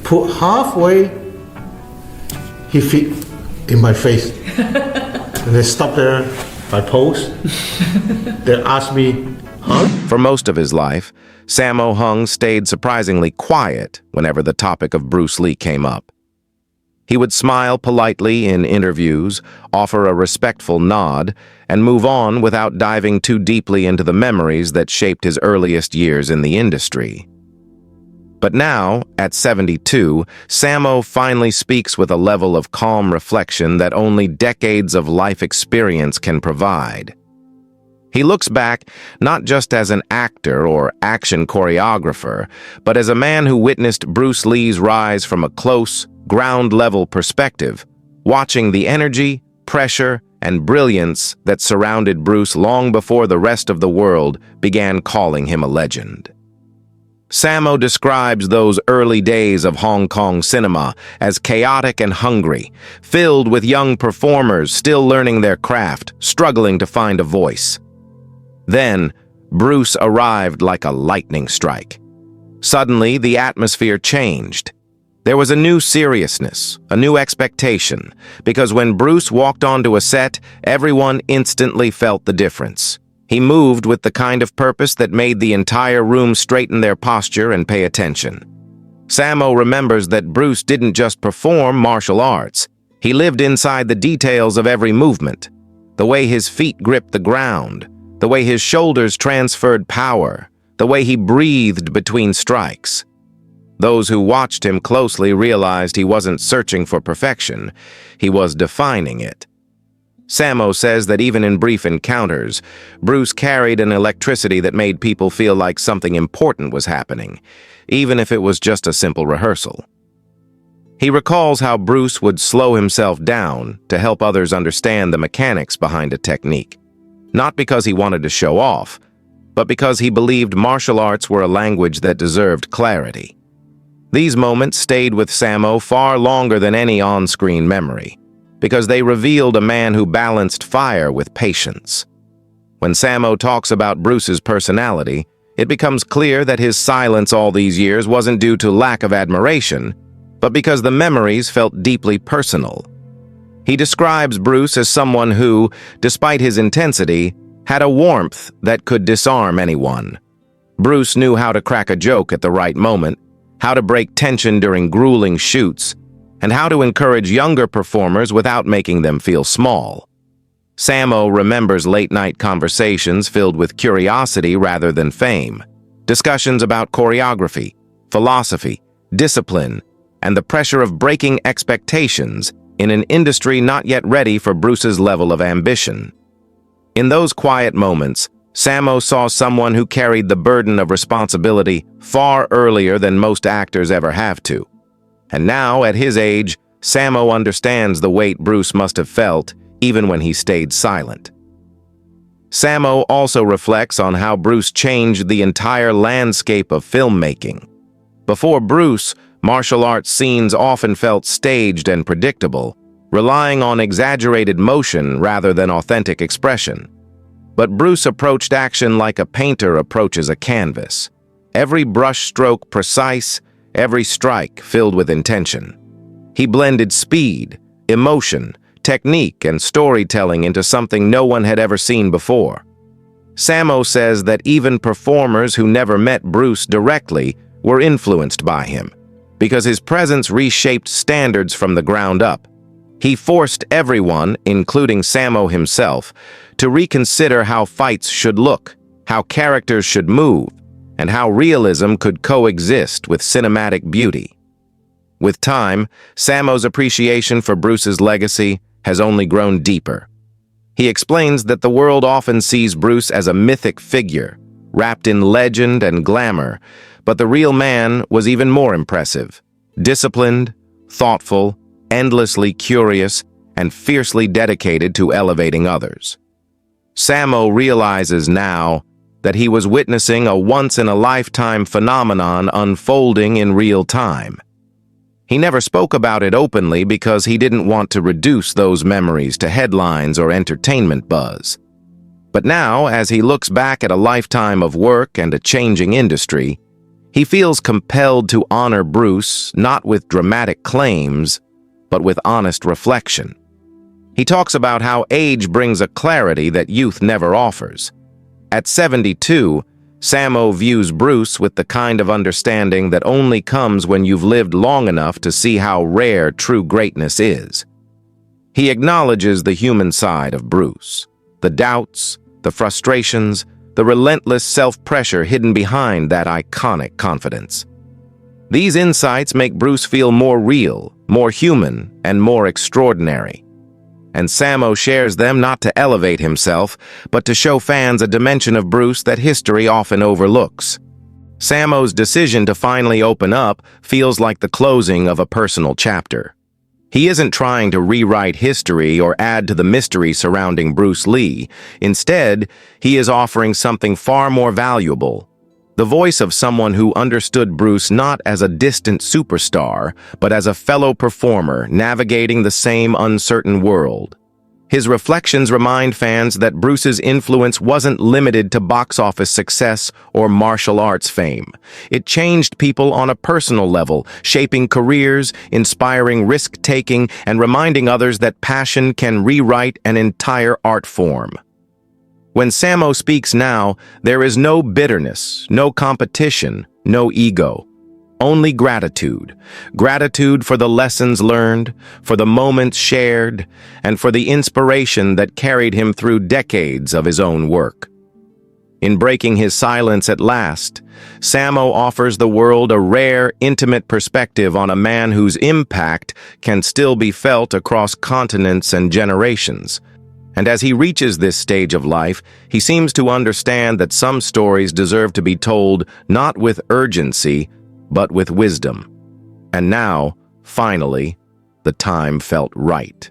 put halfway, he fit in my face. And they stopped there, I pose. They asked me, huh? For most of his life, Sammo Hung stayed surprisingly quiet whenever the topic of Bruce Lee came up. He would smile politely in interviews, offer a respectful nod, and move on without diving too deeply into the memories that shaped his earliest years in the industry. But now, at 72, Sammo finally speaks with a level of calm reflection that only decades of life experience can provide. He looks back not just as an actor or action choreographer, but as a man who witnessed Bruce Lee's rise from a close, ground-level perspective, watching the energy, pressure, and brilliance that surrounded Bruce long before the rest of the world began calling him a legend. Sammo describes those early days of Hong Kong cinema as chaotic and hungry, filled with young performers still learning their craft, struggling to find a voice. Then, Bruce arrived like a lightning strike. Suddenly, the atmosphere changed. There was a new seriousness, a new expectation, because when Bruce walked onto a set, everyone instantly felt the difference. He moved with the kind of purpose that made the entire room straighten their posture and pay attention. Sammo remembers that Bruce didn't just perform martial arts. He lived inside the details of every movement, the way his feet gripped the ground, the way his shoulders transferred power, the way he breathed between strikes. Those who watched him closely realized he wasn't searching for perfection, he was defining it. Sammo says that even in brief encounters, Bruce carried an electricity that made people feel like something important was happening, even if it was just a simple rehearsal. He recalls how Bruce would slow himself down to help others understand the mechanics behind a technique, not because he wanted to show off, but because he believed martial arts were a language that deserved clarity. These moments stayed with Sammo far longer than any on-screen memory, because they revealed a man who balanced fire with patience. When Sammo talks about Bruce's personality, it becomes clear that his silence all these years wasn't due to lack of admiration, but because the memories felt deeply personal. He describes Bruce as someone who, despite his intensity, had a warmth that could disarm anyone. Bruce knew how to crack a joke at the right moment, how to break tension during grueling shoots, and how to encourage younger performers without making them feel small. Sammo remembers late-night conversations filled with curiosity rather than fame, discussions about choreography, philosophy, discipline, and the pressure of breaking expectations in an industry not yet ready for Bruce's level of ambition. In those quiet moments, Sammo saw someone who carried the burden of responsibility far earlier than most actors ever have to. And now, at his age, Sammo understands the weight Bruce must have felt, even when he stayed silent. Sammo also reflects on how Bruce changed the entire landscape of filmmaking. Before Bruce, martial arts scenes often felt staged and predictable, relying on exaggerated motion rather than authentic expression. But Bruce approached action like a painter approaches a canvas. Every brush stroke precise, every strike filled with intention. He blended speed, emotion, technique, and storytelling into something no one had ever seen before. Sammo says that even performers who never met Bruce directly were influenced by him, because his presence reshaped standards from the ground up. He forced everyone, including Sammo himself, to reconsider how fights should look, how characters should move, and how realism could coexist with cinematic beauty. With time, Sammo's appreciation for Bruce's legacy has only grown deeper. He explains that the world often sees Bruce as a mythic figure, wrapped in legend and glamour, but the real man was even more impressive. Disciplined, thoughtful, endlessly curious, and fiercely dedicated to elevating others. Sammo realizes now that he was witnessing a once-in-a-lifetime phenomenon unfolding in real time. He never spoke about it openly because he didn't want to reduce those memories to headlines or entertainment buzz. But now, as he looks back at a lifetime of work and a changing industry, He feels compelled to honor Bruce not with dramatic claims, but with honest reflection. He talks about how age brings a clarity that youth never offers. At 72, Sammo views Bruce with the kind of understanding that only comes when you've lived long enough to see how rare true greatness is. He acknowledges the human side of Bruce, the doubts, the frustrations, the relentless self-pressure hidden behind that iconic confidence. These insights make Bruce feel more real, more human, and more extraordinary. And Sammo shares them not to elevate himself, but to show fans a dimension of Bruce that history often overlooks. Sammo's decision to finally open up feels like the closing of a personal chapter. He isn't trying to rewrite history or add to the mystery surrounding Bruce Lee. Instead, he is offering something far more valuable: the voice of someone who understood Bruce not as a distant superstar, but as a fellow performer navigating the same uncertain world. His reflections remind fans that Bruce's influence wasn't limited to box office success or martial arts fame. It changed people on a personal level, shaping careers, inspiring risk-taking, and reminding others that passion can rewrite an entire art form. When Sammo speaks now, there is no bitterness, no competition, no ego. Only gratitude. Gratitude for the lessons learned, for the moments shared, and for the inspiration that carried him through decades of his own work. In breaking his silence at last, Sammo offers the world a rare, intimate perspective on a man whose impact can still be felt across continents and generations. And as he reaches this stage of life, he seems to understand that some stories deserve to be told not with urgency, but with wisdom. And now, finally, the time felt right.